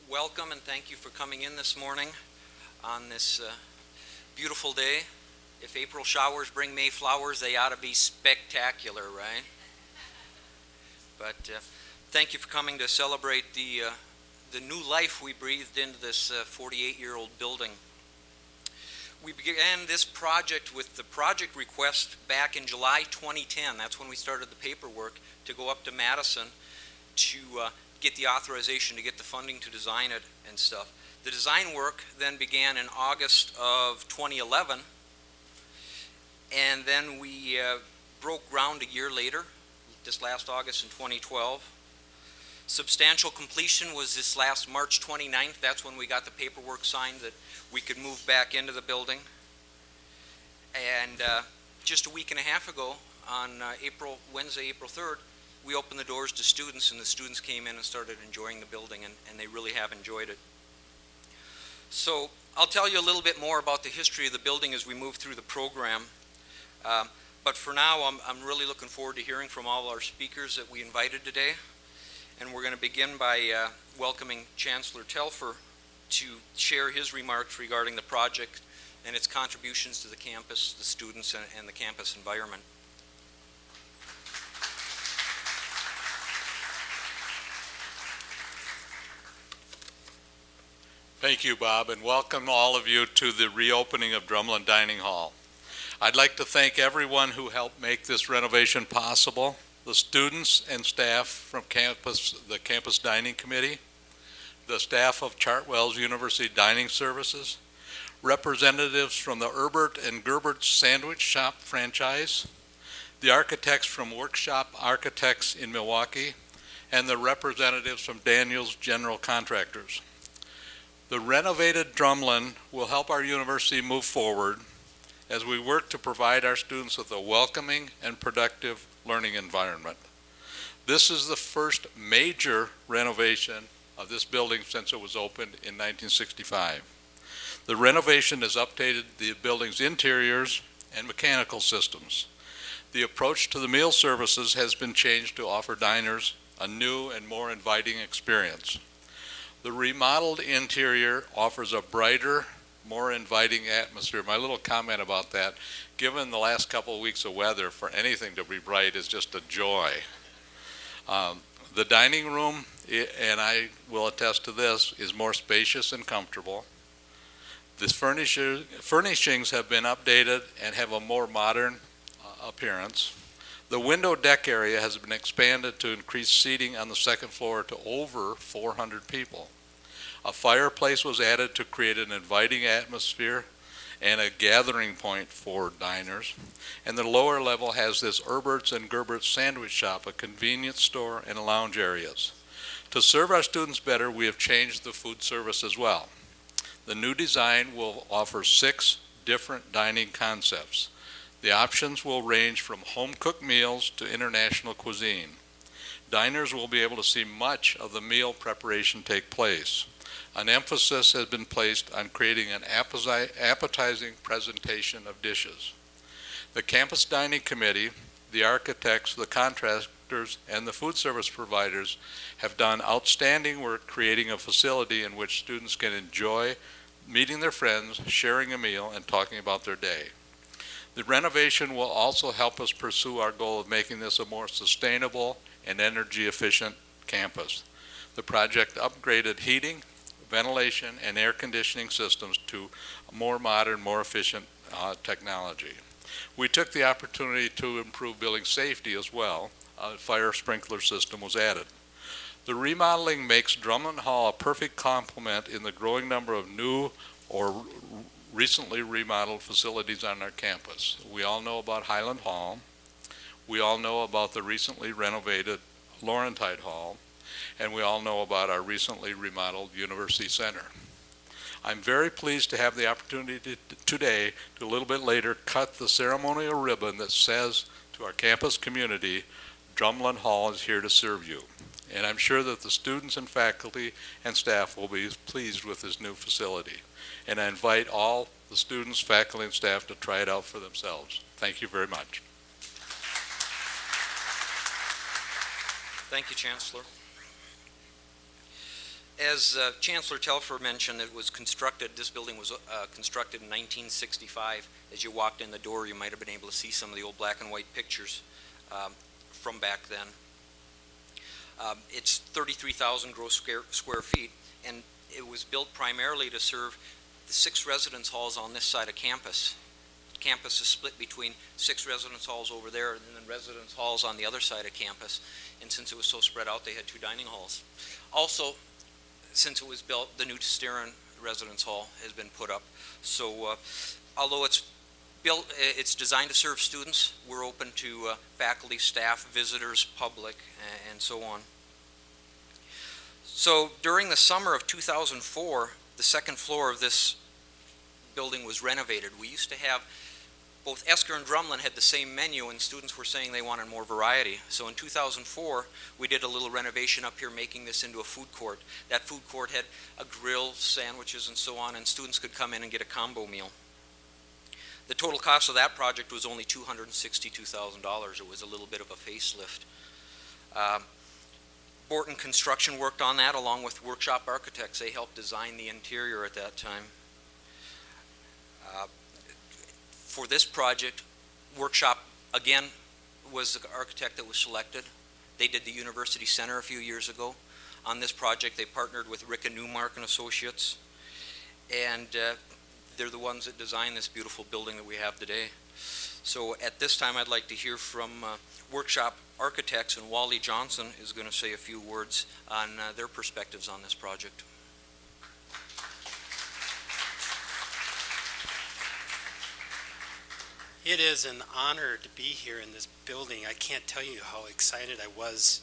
welcome and thank you for coming in this morning on this beautiful day. If April showers bring May flowers, they ought to be spectacular, right? But thank you for coming to celebrate the new life we breathed into this 48-year-old building. We began this project with the project request back in July 2010. That's when we started the paperwork to go up to Madison to get the authorization to get the funding to design it and stuff. The design work then began in August of 2011, and then we broke ground a year later, this last August in 2012. Substantial completion was this last March 29th. That's when we got the paperwork signed that we could move back into the building. And just a week and a half ago, on Wednesday, April 3rd, we opened the doors to students, and the students came in and started enjoying the building, and they really have enjoyed it. So I'll tell you a little bit more about the history of the building as we move through the program. But for now, I'm really looking forward to hearing from all our speakers that we invited today. And we're going to begin by welcoming Chancellor Telfer to share his remarks regarding the project and its contributions to the campus, the students, and the campus environment. Thank you, Bob, and welcome all of you to the reopening of Drumlin Dining Hall. I'd like to thank everyone who helped make this renovation possible, the students and staff from the Campus Dining Committee, the staff of Chartwell's University Dining Services, representatives from the Herbert and Gerbert Sandwich Shop franchise, the architects from Workshop Architects in Milwaukee, and the representatives from Daniels General Contractors. The renovated Drumlin will help our university move forward as we work to provide our students with a welcoming and productive learning environment. This is the first major renovation of this building since it was opened in 1965. The renovation has updated the building's interiors and mechanical systems. The approach to the meal services has been changed to offer diners a new and more inviting experience. The remodeled interior offers a brighter, more inviting atmosphere. My little comment about that, given the last couple of weeks of weather, for anything to be bright is just a joy. The dining room, and I will attest to this, is more spacious and comfortable. The furnishings have been updated and have a more modern appearance. The window deck area has been expanded to increase seating on the second floor to over 400 people. A fireplace was added to create an inviting atmosphere and a gathering point for diners. And the lower level has this Herbert's and Gerbert's Sandwich Shop, a convenience store and lounge areas. To serve our students better, we have changed the food service as well. The new design will offer 6 different dining concepts. The options will range from home-cooked meals to international cuisine. Diners will be able to see much of the meal preparation take place. An emphasis has been placed on creating an appetizing presentation of dishes. The Campus Dining Committee, the architects, the contractors, and the food service providers have done outstanding work creating a facility in which students can enjoy meeting their friends, sharing a meal, and talking about their day. The renovation will also help us pursue our goal of making this a more sustainable and energy-efficient campus. The project upgraded heating, ventilation, and air conditioning systems to more modern, more efficient technology. We took the opportunity to improve building safety as well. A fire sprinkler system was added. The remodeling makes Drumlin Hall a perfect complement in the growing number of new or recently remodeled facilities on our campus. We all know about Highland Hall. We all know about the recently renovated Laurentide Hall. And we all know about our recently remodeled University Center. I'm very pleased to have the opportunity today to a little bit later cut the ceremonial ribbon that says to our campus community, Drumlin Hall is here to serve you. And I'm sure that the students and faculty and staff will be pleased with this new facility. And I invite all the students, faculty, and staff to try it out for themselves. Thank you very much. Thank you, Chancellor. As Chancellor Telfer mentioned, this building was constructed in 1965. As you walked in the door, you might have been able to see some of the old black and white pictures from back then. It's 33,000 gross square feet, and it was built primarily to serve the 6 residence halls on this side of campus. Campus is split between 6 residence halls over there and then residence halls on the other side of campus. And since it was so spread out, they had 2 dining halls. Also, since it was built, the new Sterren residence hall has been put up. So although it's designed to serve students, we're open to faculty, staff, visitors, public, and so on. So during the summer of 2004, the second floor of this building was renovated. We used to have, both Esker and Drumlin had the same menu, and students were saying they wanted more variety. So in 2004, we did a little renovation up here, making this into a food court. That food court had a grill, sandwiches, and so on, and students could come in and get a combo meal. The total cost of that project was only $262,000. It was a little bit of a facelift. Borton Construction worked on that along with Workshop Architects. They helped design the interior at that time. For this project, Workshop, again, was the architect that was selected. They did the University Center a few years ago. On this project, they partnered with Rick and Newmark and Associates, and they're the ones that designed this beautiful building that we have today. So at this time, I'd like to hear from Workshop Architects, and Wally Johnson is going to say a few words on their perspectives on this project. It is an honor to be here in this building. I can't tell you how excited I was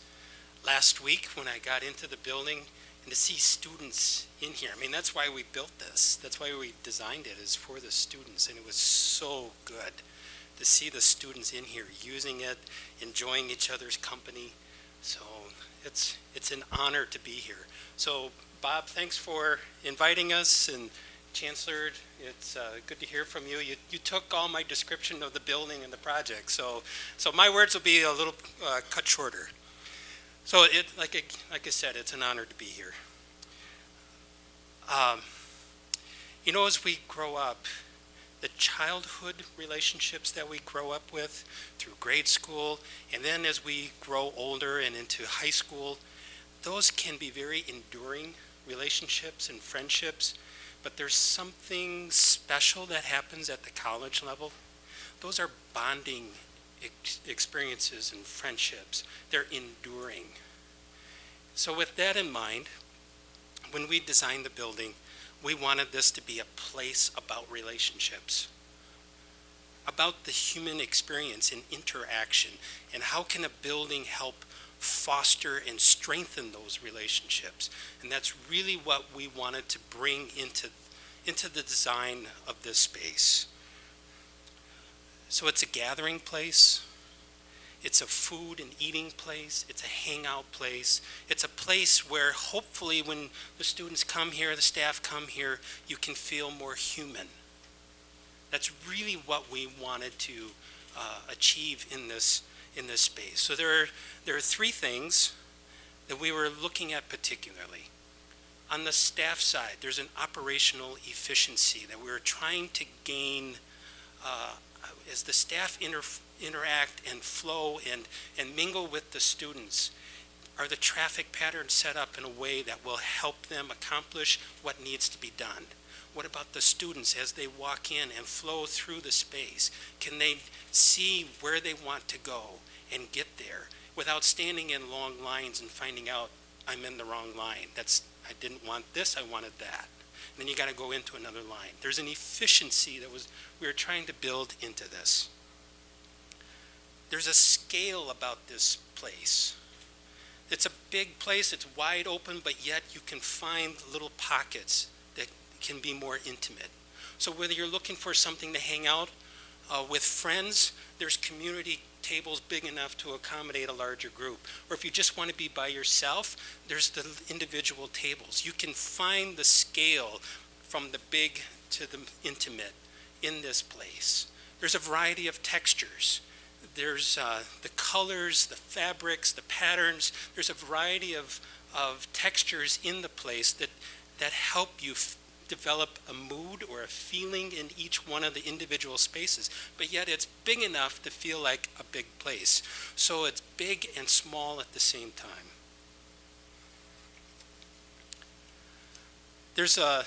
last week when I got into the building and to see students in here. I mean, that's why we built this. That's why we designed it, is for the students. And it was so good to see the students in here using it, enjoying each other's company. So it's an honor to be here. So Bob, thanks for inviting us, and Chancellor, it's good to hear from you. You took all my description of the building and the project, so my words will be a little cut shorter. So like I said, it's an honor to be here. You know, as we grow up, the childhood relationships that we grow up with through grade school, and then as we grow older and into high school, those can be very enduring relationships and friendships. But there's something special that happens at the college level. Those are bonding experiences and friendships. They're enduring. So with that in mind, when we designed the building, we wanted this to be a place about relationships, about the human experience and interaction, and how can a building help foster and strengthen those relationships. And that's really what we wanted to bring into the design of this space. So it's a gathering place, it's a food and eating place, it's a hangout place, it's a place where hopefully when the students come here, the staff come here, you can feel more human. That's really what we wanted to achieve in this space. So there are 3 things that we were looking at particularly. On the staff side, there's an operational efficiency that we were trying to gain as the staff interact and flow and mingle with the students. Are the traffic patterns set up in a way that will help them accomplish what needs to be done? What about the students as they walk in and flow through the space? Can they see where they want to go and get there without standing in long lines and finding out I'm in the wrong line? I didn't want this, I wanted that. And then you got to go into another line. There's an efficiency that we were trying to build into this. There's a scale about this place. It's a big place, it's wide open, but yet you can find little pockets that can be more intimate. So whether you're looking for something to hang out with friends, there's community tables big enough to accommodate a larger group. Or if you just want to be by yourself, there's the individual tables. You can find the scale from the big to the intimate in this place. There's a variety of textures. There's the colors, the fabrics, the patterns. There's a variety of of textures in the place that help you develop a mood or a feeling in each one of the individual spaces, but yet it's big enough to feel like a big place. So it's big and small at the same time. There's a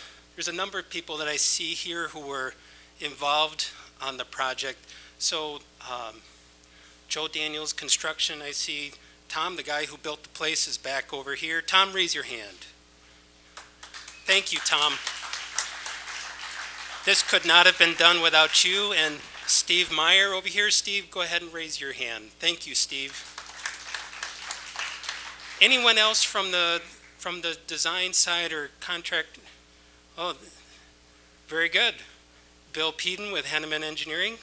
number of people that I see here who were involved on the project. So Joe Daniels Construction, I see Tom, the guy who built the place, is back over here. Tom, raise your hand. Thank you, Tom. This could not have been done without you. And Steve Meyer over here. Steve, go ahead and raise your hand. Thank you, Steve. Anyone else from the design side or contract? Oh, very good. Bill Peden with Henneman Engineering.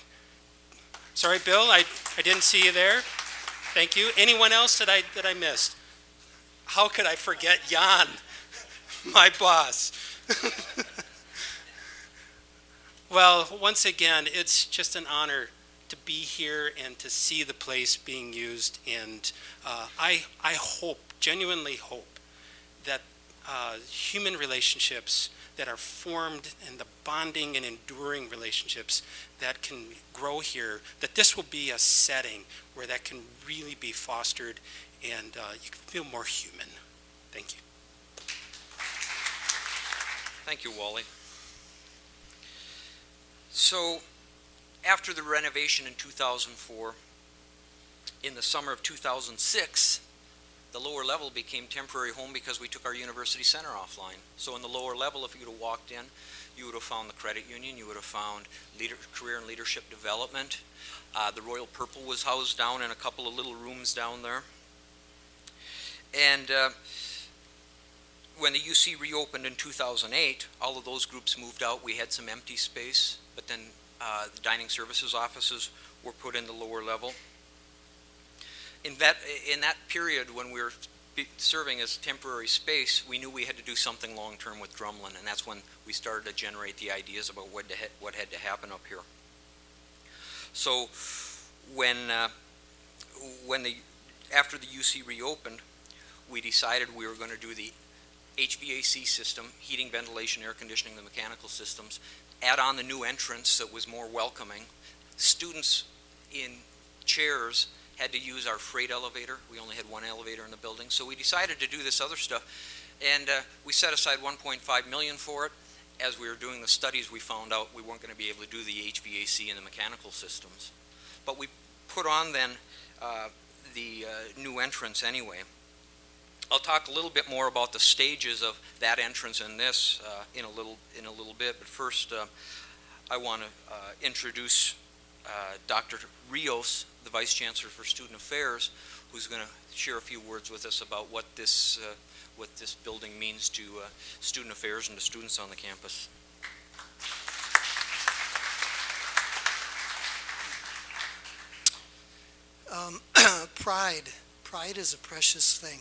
Sorry, Bill, I didn't see you there. Thank you. Anyone else that I missed? How could I forget Jan, my boss? Well, once again, it's just an honor to be here and to see the place being used. And I hope, genuinely hope, that human relationships that are formed and the bonding and enduring relationships that can grow here, that this will be a setting where that can really be fostered and you can feel more human. Thank you. Thank you, Wally. So, after the renovation in 2004, in the summer of 2006, the lower level became temporary home because we took our university center offline. So in the lower level, if you would have walked in, you would have found the credit union, you would have found career and leadership development. The Royal Purple was housed down in a couple of little rooms down there. And when the UC reopened in 2008, all of those groups moved out. We had some empty space, but then the dining services offices were put in the lower level. In that period when we were serving as temporary space, we knew we had to do something long-term with Drumlin, and that's when we started to generate the ideas about what had to happen up here. So after the UC reopened, we decided we were going to do the HVAC system, heating, ventilation, air conditioning, the mechanical systems, add on the new entrance that was more welcoming. Students in chairs had to use our freight elevator. We only had one elevator in the building. So we decided to do this other stuff. And we set aside $1.5 million for it. As we were doing the studies, we found out we weren't going to be able to do the HVAC and the mechanical systems. But we put on then the new entrance anyway. I'll talk a little bit more about the stages of that entrance and this in a little bit. But first, I want to introduce Dr. Rios, the Vice Chancellor for Student Affairs, who's going to share a few words with us about what this building means to student affairs and to students on the campus. Pride is a precious thing.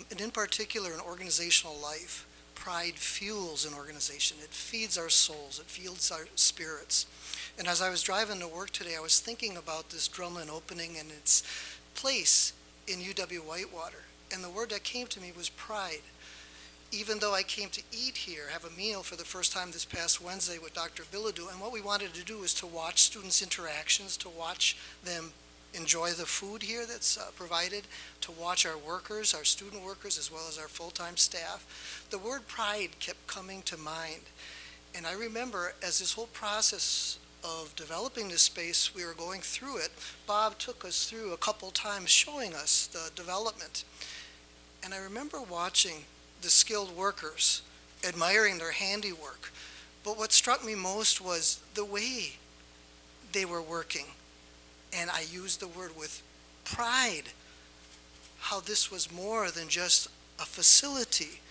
And in particular in organizational life, pride fuels an organization. It feeds our souls, it feeds our spirits. And as I was driving to work today, I was thinking about this Drumlin opening and its place in UW-Whitewater. And the word that came to me was pride. Even though I came to eat here, have a meal for the first time this past Wednesday with Dr. Billadou, and what we wanted to do is to watch students' interactions, to watch them enjoy the food here that's provided, to watch our workers, our student workers, as well as our full-time staff. The word pride kept coming to mind. And I remember as this whole process of developing this space, we were going through it, Bob took us through a couple times showing us the development. And I remember watching the skilled workers, admiring their handiwork. But what struck me most was the way they were working. And I used the word with pride, how this was more than just a facility.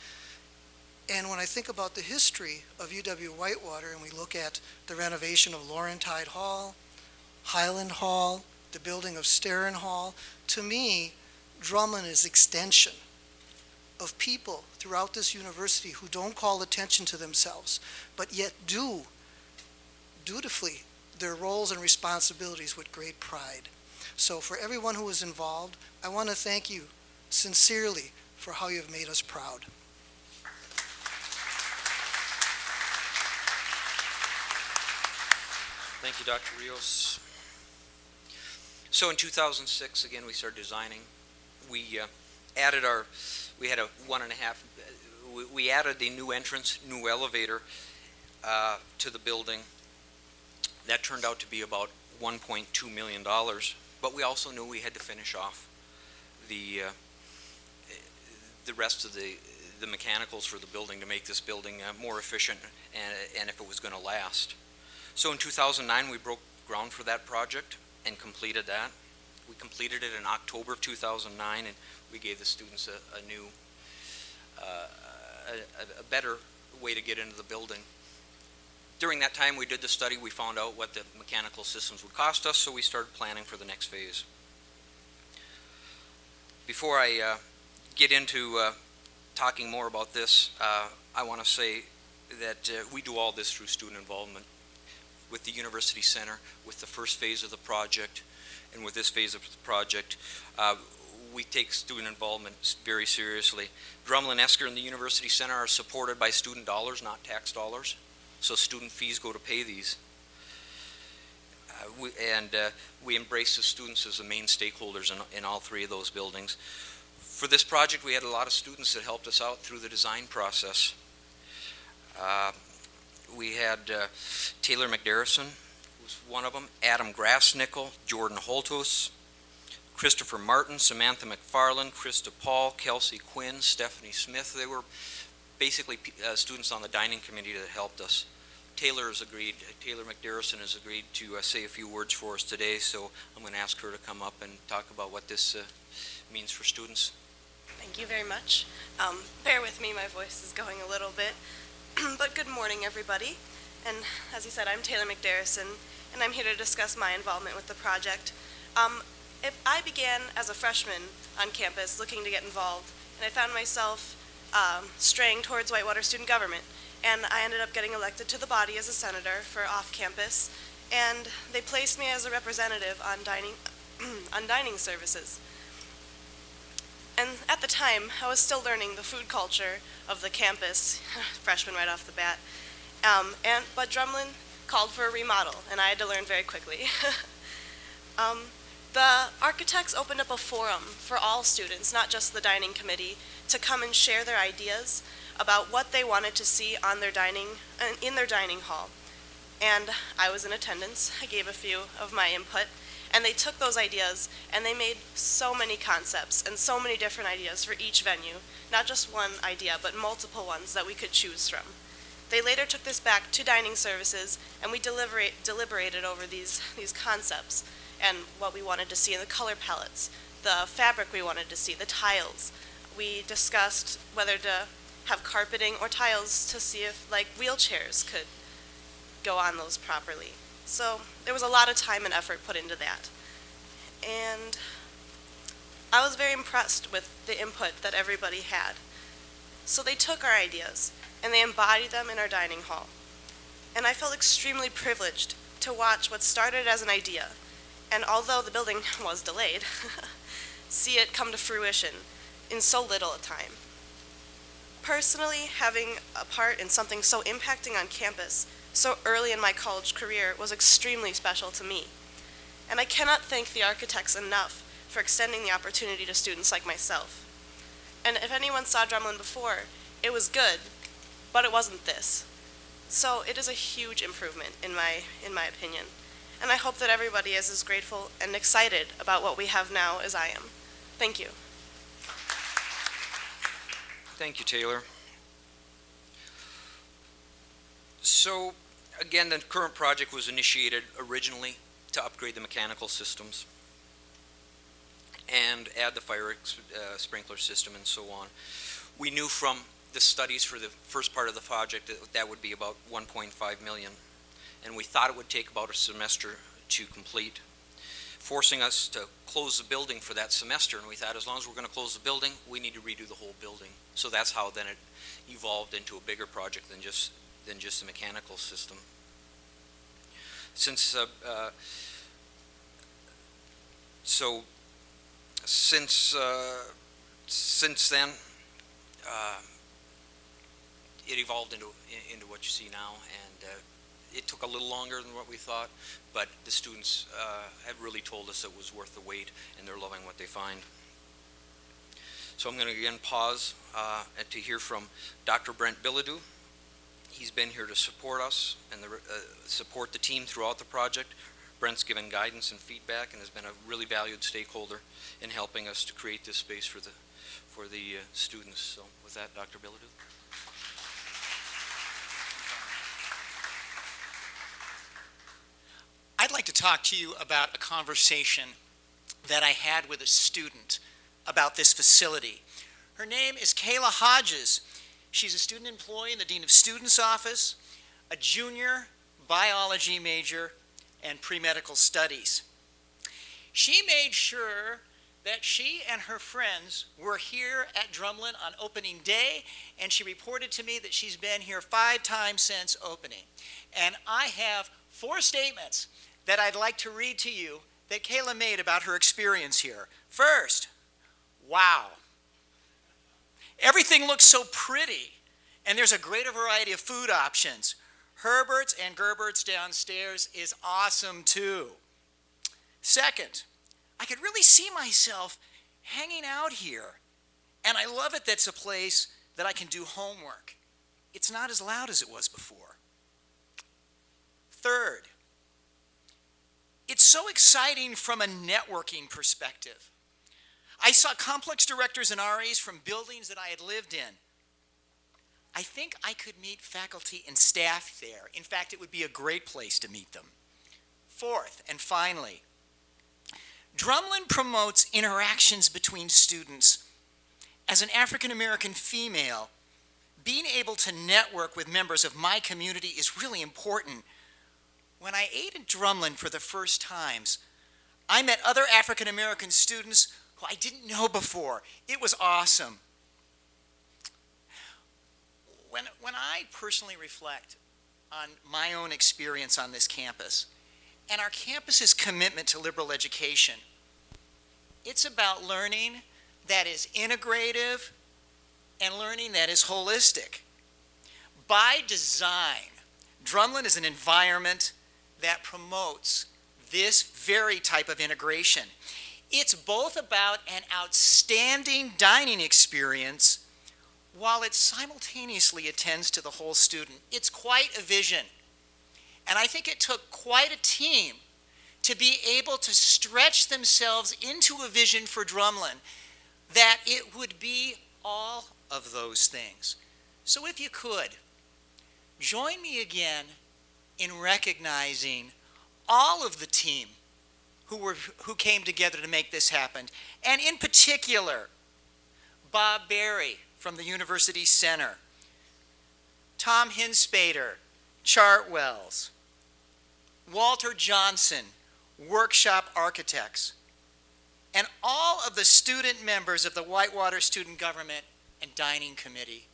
And when I think about the history of UW-Whitewater and we look at the renovation of Laurentide Hall, Highland Hall, the building of Sterren Hall, to me, Drumlin is extension of people throughout this university who don't call attention to themselves, but yet do dutifully their roles and responsibilities with great pride. So for everyone who was involved, I want to thank you sincerely for how you have made us proud. Thank you, Dr. Rios. So in 2006, again, we started designing. We added we had a 1.5, we added a new entrance, new elevator to the building. That turned out to be about $1.2 million, but we also knew we had to finish off the rest of the mechanicals for the building to make this building more efficient and if it was going to last. So in 2009, we broke ground for that project and completed that. We completed it in October of 2009, and we gave the students a new, a better way to get into the building. During that time we did the study, we found out what the mechanical systems would cost us, so we started planning for the next phase. Before I get into talking more about this, I want to say that we do all this through student involvement. With the University Center, with the first phase of the project, and with this phase of the project, we take student involvement very seriously. Drumlin, Esker, and the University Center are supported by student dollars, not tax dollars, so student fees go to pay these. We embrace the students as the main stakeholders in all three of those buildings. For this project, we had a lot of students that helped us out through the design process. We had Taylor McDarrison, who's one of them, Adam Grassnickel, Jordan Holtos, Christopher Martin, Samantha McFarland, Krista Paul, Kelsey Quinn, Stephanie Smith. They were basically students on the dining committee that helped us. Taylor McDarrison has agreed to say a few words for us today, so I'm going to ask her to come up and talk about what this means for students. Thank you very much. Bear with me, my voice is going a little bit. But good morning, everybody. And as he said, I'm Taylor McDarrison, and I'm here to discuss my involvement with the project. I began as a freshman on campus looking to get involved, and I found myself straying towards Whitewater student government. And I ended up getting elected to the body as a senator for off-campus, and they placed me as a representative on dining services. And at the time, I was still learning the food culture of the campus, freshman right off the bat. But Drumlin called for a remodel, and I had to learn very quickly. The architects opened up a forum for all students, not just the dining committee, to come and share their ideas about what they wanted to see on their in their dining hall. And I was in attendance. I gave a few of my input. And they took those ideas and they made so many concepts and so many different ideas for each venue, not just one idea, but multiple ones that we could choose from. They later took this back to dining services, and we deliberated over these concepts and what we wanted to see in the color palettes, the fabric we wanted to see, the tiles. We discussed whether to have carpeting or tiles to see if wheelchairs could go on those properly. So there was a lot of time and effort put into that. And I was very impressed with the input that everybody had. So they took our ideas and they embodied them in our dining hall. And I felt extremely privileged to watch what started as an idea, and although the building was delayed, see it come to fruition in so little a time. Personally, having a part in something so impacting on campus so early in my college career was extremely special to me. And I cannot thank the architects enough for extending the opportunity to students like myself. And if anyone saw Drumlin before, it was good, but it wasn't this. So it is a huge improvement in my opinion. And I hope that everybody is as grateful and excited about what we have now as I am. Thank you. Thank you, Taylor. So, again, the current project was initiated originally to upgrade the mechanical systems and add the fire sprinkler system and so on. We knew from the studies for the first part of the project that would be about $1.5 million, and we thought it would take about a semester to complete, forcing us to close the building for that semester. And we thought, as long as we're going to close the building, we need to redo the whole building. So that's how then it evolved into a bigger project than just the mechanical system. Since then, it evolved into what you see now, and it took a little longer than what we thought, but the students have really told us it was worth the wait, and they're loving what they find. So I'm going to again pause to hear from Dr. Brent Bilodeau. He's been here to support us and support the team throughout the project. Brent's given guidance and feedback and has been a really valued stakeholder in helping us to create this space for the students. So with that, Dr. Bilodeau. I'd like to talk to you about a conversation that I had with a student about this facility. Her name is Kayla Hodges. She's a student employee in the Dean of Students office, a junior biology major, and pre-medical studies. She made sure that she and her friends were here at Drumlin on opening day, and she reported to me that she's been here 5 times since opening. And I have 4 statements that I'd like to read to you that Kayla made about her experience here. First, wow. Everything looks so pretty, and there's a greater variety of food options. Herbert's and Gerbert's downstairs is awesome too. Second, I could really see myself hanging out here, and I love it that it's a place that I can do homework. It's not as loud as it was before. Third, it's so exciting from a networking perspective. I saw complex directors and RAs from buildings that I had lived in. I think I could meet faculty and staff there. In fact, it would be a great place to meet them. Fourth, and finally, Drumlin promotes interactions between students. As an African American female, being able to network with members of my community is really important. When I ate at Drumlin for the first times, I met other African American students who I didn't know before. It was awesome. When I personally reflect on my own experience on this campus and our campus's commitment to liberal education, it's about learning that is integrative and learning that is holistic. By design, Drumlin is an environment that promotes this very type of integration. It's both about an outstanding dining experience while it simultaneously attends to the whole student. It's quite a vision. And I think it took quite a team to be able to stretch themselves into a vision for Drumlin that it would be all of those things. So if you could, join me again in recognizing all of the team who came together to make this happen. And in particular, Bob Berry from the University Center, Tom Hinspader, Chartwells, Walter Johnson, Workshop Architects, and all of the student members of the Whitewater Student Government and Dining Committee.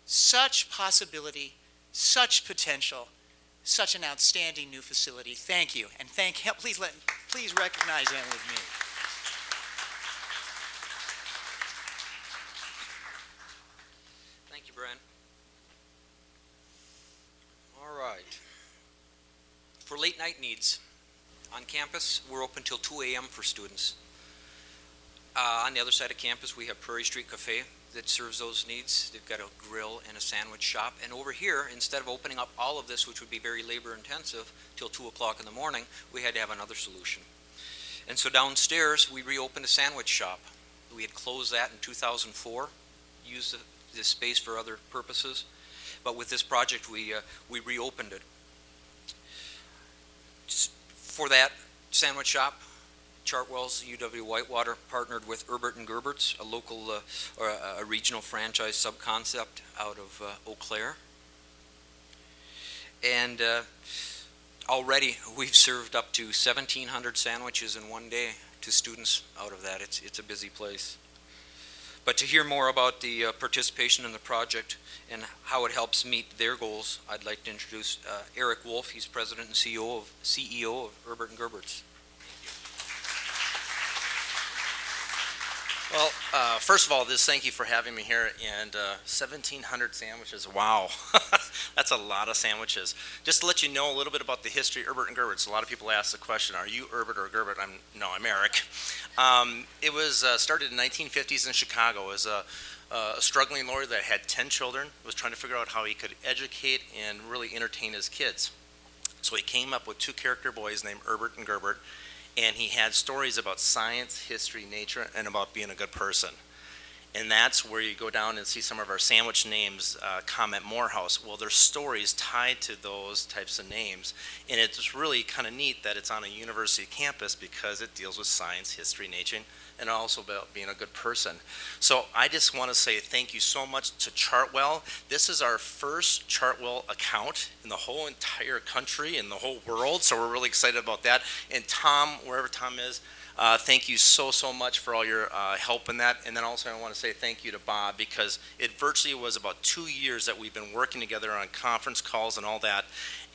Such possibility, such potential, such an outstanding new facility. Thank you, and please recognize them with me. Thank you, Brent. All right. For late night needs, on campus, we're open till 2 a.m. for students. On the other side of campus, we have Prairie Street Cafe that serves those needs. They've got a grill and a sandwich shop. And over here, instead of opening up all of this, which would be very labor intensive, till 2 o'clock in the morning, we had to have another solution. And so downstairs, we reopened a sandwich shop. We had closed that in 2004, used this space for other purposes. But with this project, we reopened it. For that sandwich shop, Chartwells UW Whitewater partnered with Herbert and Gerbert's, a local or a regional franchise subconcept out of Eau Claire. And already we've served up to 1,700 sandwiches in one day to students out of that. It's a busy place. But to hear more about the participation in the project and how it helps meet their goals, I'd like to introduce Eric Wolf. He's president and CEO of Herbert and Gerbert's. Well, first of all, thank you for having me here, and 1,700 sandwiches. Wow, that's a lot of sandwiches. Just to let you know a little bit about the history of Herbert and Gerbert. So a lot of people ask the question, are you Herbert or Gerbert? I'm Eric. It was started in 1950s in Chicago. It was a struggling lawyer that had 10 children, was trying to figure out how he could educate and really entertain his kids. So he came up with two character boys named Herbert and Gerbert, and he had stories about science, history, nature, and about being a good person. And that's where you go down and see some of our sandwich names, Comment Morehouse. Well, there's stories tied to those types of names, and it's really kind of neat that it's on a university campus because it deals with science, history, nature, and also about being a good person. So I just want to say thank you so much to Chartwell. This is our first Chartwell account in the whole entire country, in the whole world, so we're really excited about that. And Tom, wherever Tom is, thank you so much for all your help in that. And then also I want to say thank you to Bob, because it virtually was about 2 years that we've been working together on conference calls and all that.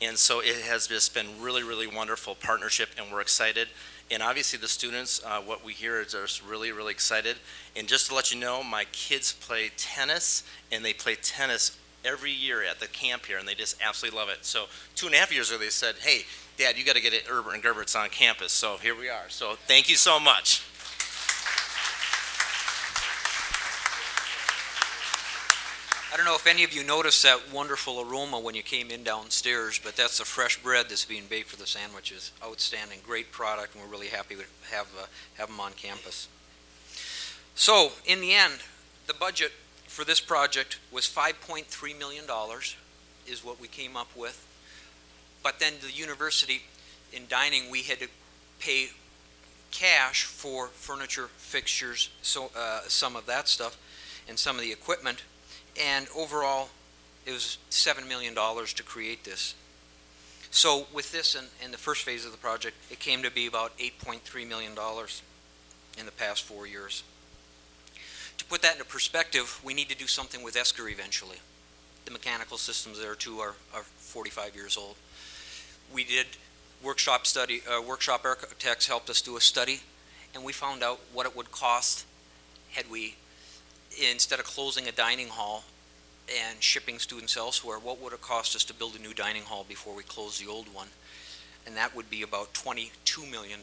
And so it has just been really wonderful partnership, and we're excited. And obviously the students, what we hear is just really excited. And just to let you know, my kids play tennis, and they play tennis every year at the camp here, and they just absolutely love it. So 2.5 years ago they said, hey, Dad, you got to get it Herbert and Gerbert's on campus. So here we are. So thank you so much. I don't know if any of you noticed that wonderful aroma when you came in downstairs, but that's the fresh bread that's being baked for the sandwiches. Outstanding, great product, and we're really happy to have them on campus. So, in the end, the budget for this project was $5.3 million is what we came up with. But then the university, in dining, we had to pay cash for furniture, fixtures, so some of that stuff, and some of the equipment. And overall, it was $7 million to create this. So with this in the first phase of the project, it came to be about $8.3 million in the past 4 years. To put that into perspective, we need to do something with Esker eventually. The mechanical systems there too are 45 years old. We did workshop architects helped us do a study, and we found out what it would cost had we, instead of closing a dining hall and shipping students elsewhere, what would it cost us to build a new dining hall before we close the old one? And that would be about $22 million.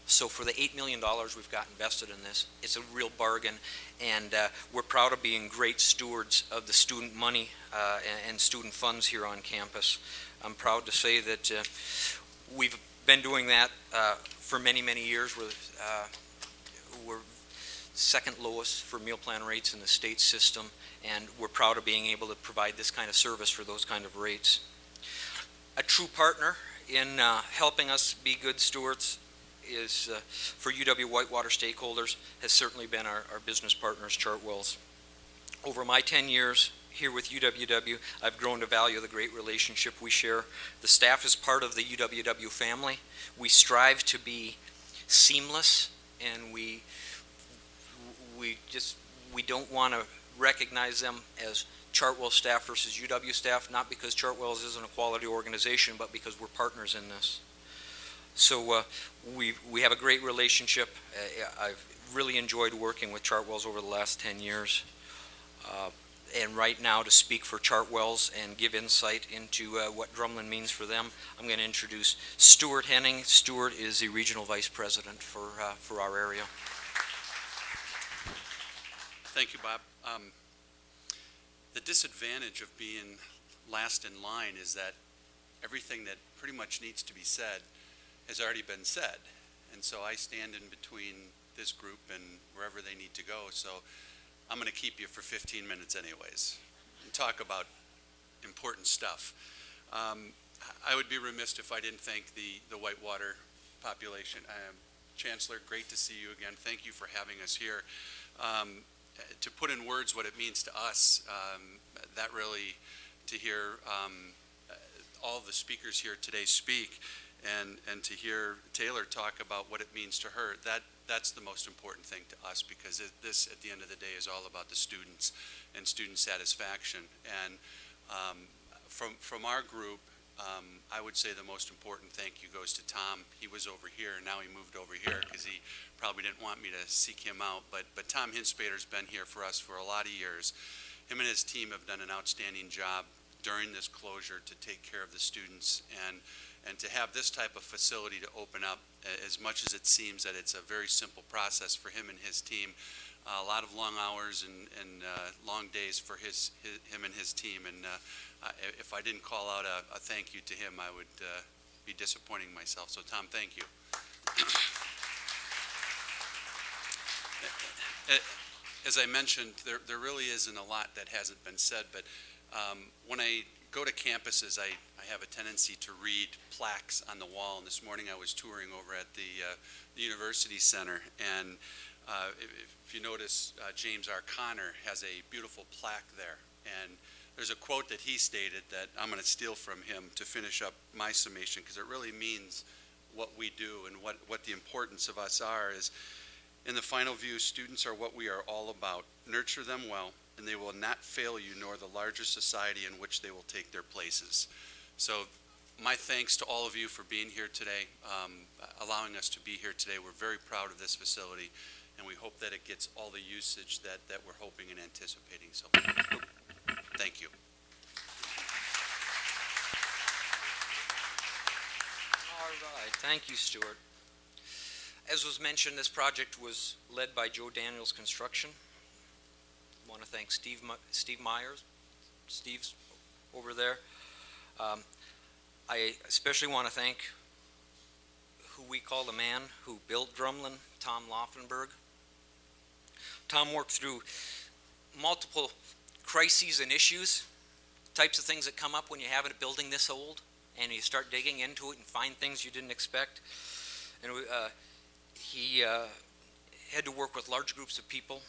So for the $8 million we've got invested in this, it's a real bargain, and we're proud of being great stewards of the student money and student funds here on campus. I'm proud to say that we've been doing that for many years. We're second lowest for meal plan rates in the state system, and we're proud of being able to provide this kind of service for those kind of rates. A true partner in helping us be good stewards is, for UW Whitewater stakeholders, has certainly been our business partners, Chartwells. Over my 10 years here with UWW, I've grown to value the great relationship we share. The staff is part of the UWW family. We strive to be seamless, and we don't want to recognize them as Chartwell staff versus UW staff, not because Chartwell's isn't a quality organization, but because we're partners in this. So we have a great relationship. I've really enjoyed working with Chartwells over the last 10 years. And right now, to speak for Chartwells and give insight into what Drumlin means for them, I'm going to introduce Stuart Henning. Stuart is the regional vice president for our area. Thank you, Bob. The disadvantage of being last in line is that everything that pretty much needs to be said has already been said. And so I stand in between this group and wherever they need to go. So I'm going to keep you for 15 minutes anyways and talk about important stuff. I would be remiss if I didn't thank the Whitewater population. Chancellor, great to see you again. Thank you for having us here. To put in words what it means to us, that really, to hear all the speakers here today speak, and to hear Taylor talk about what it means to her, that's the most important thing to us, because this, at the end of the day, is all about the students and student satisfaction. And from our group, I would say the most important thank you goes to Tom. He was over here, and now he moved over here because he probably didn't want me to seek him out. But Tom Hinspader's been here for us for a lot of years. Him and his team have done an outstanding job during this closure to take care of the students and to have this type of facility to open up, as much as it seems that it's a very simple process for him and his team. A lot of long hours and long days for him and his team. And if I didn't call out a thank you to him, I would be disappointing myself. So Tom, thank you. As I mentioned, there really isn't a lot that hasn't been said, but when I go to campuses, I have a tendency to read plaques on the wall. And this morning I was touring over at the University Center, and if you notice, James R. Connor has a beautiful plaque there. And there's a quote that he stated that I'm going to steal from him to finish up my summation, because it really means what we do and what the importance of us are. Is in the final view, students are what we are all about. Nurture them well, and they will not fail you, nor the larger society in which they will take their places. So my thanks to all of you for being here today, allowing us to be here today. We're very proud of this facility, and we hope that it gets all the usage that we're hoping and anticipating. So thank you. All right, thank you, Stuart. As was mentioned, this project was led by Joe Daniels Construction. I want to thank Steve Myers. Steve's over there. I especially want to thank who we call the man who built Drumlin, Tom Laufenberg. Tom worked through multiple crises and issues, types of things that come up when you have a building this old and you start digging into it and find things you didn't expect. And he had to work with large groups of people,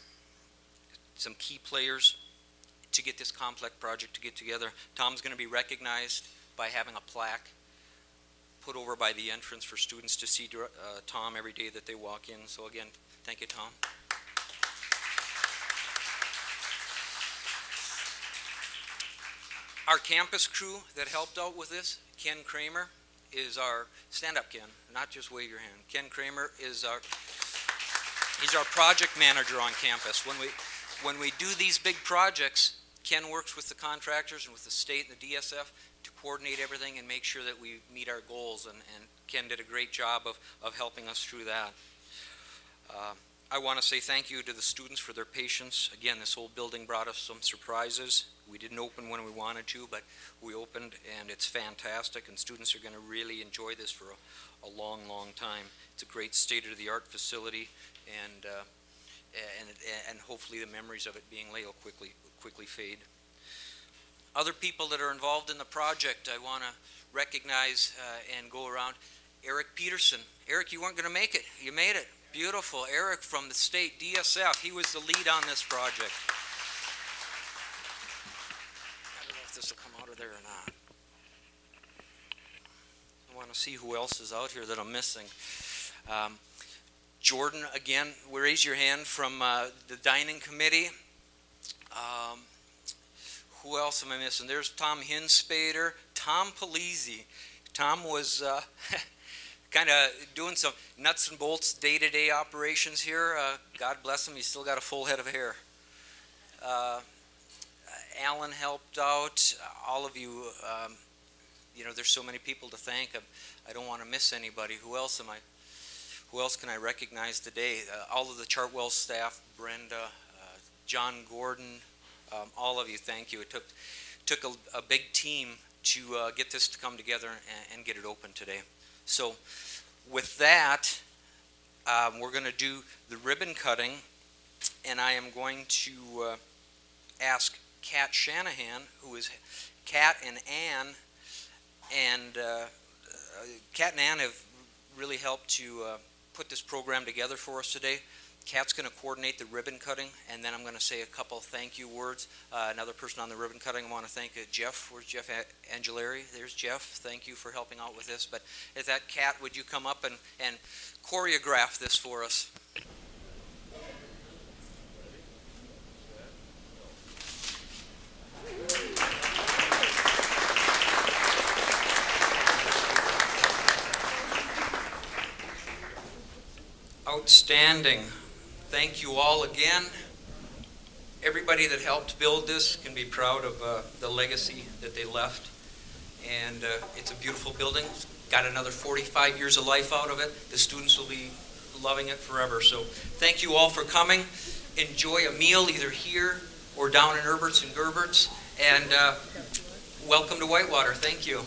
some key players, to get this complex project to get together. Tom's going to be recognized by having a plaque put over by the entrance for students to see Tom every day that they walk in. So again, thank you, Tom. Our campus crew that helped out with this, Ken Kramer, is our, stand up Ken, not just wave your hand. Ken Kramer is he's our project manager on campus. When we do these big projects, Ken works with the contractors and with the state and the DSF to coordinate everything and make sure that we meet our goals, and Ken did a great job of helping us through that. I want to say thank you to the students for their patience. Again, this whole building brought us some surprises. We didn't open when we wanted to, but we opened, and it's fantastic, and students are going to really enjoy this for a long, long time. It's a great state-of-the-art facility, and hopefully the memories of it being laid will quickly fade. Other people that are involved in the project, I want to recognize and go around. Eric Peterson. Eric, you weren't going to make it. You made it. Beautiful. Eric from the state DSF. He was the lead on this project. I don't know if this will come out of there or not. I want to see who else is out here that I'm missing. Jordan, again, raise your hand from the dining committee. Who else am I missing? There's Tom Hinspader, Tom Polizzi. Tom was kind of doing some nuts and bolts day-to-day operations here. God bless him, he's still got a full head of hair. Alan helped out. All of you, there's so many people to thank. I don't want to miss anybody. Who else can I recognize today? All of the Chartwell staff, Brenda, John Gordon, all of you, thank you. It took a big team to get this to come together and get it open today. So with that, we're going to do the ribbon cutting, and I am going to ask Kat Shanahan, who is Kat and Ann, and Kat and Ann have really helped to put this program together for us today. Kat's going to coordinate the ribbon cutting, and then I'm going to say a couple thank you words. Another person on the ribbon cutting, I want to thank Jeff. Where's Jeff Angelari? There's Jeff. Thank you for helping out with this. But is that Kat, would you come up and choreograph this for us? Outstanding. Thank you all again. Everybody that helped build this can be proud of the legacy that they left. And it's a beautiful building. Got another 45 years of life out of it. The students will be loving it forever. So thank you all for coming. Enjoy a meal either here or down in Herbert's and Gerbert's. And welcome to Whitewater. Thank you.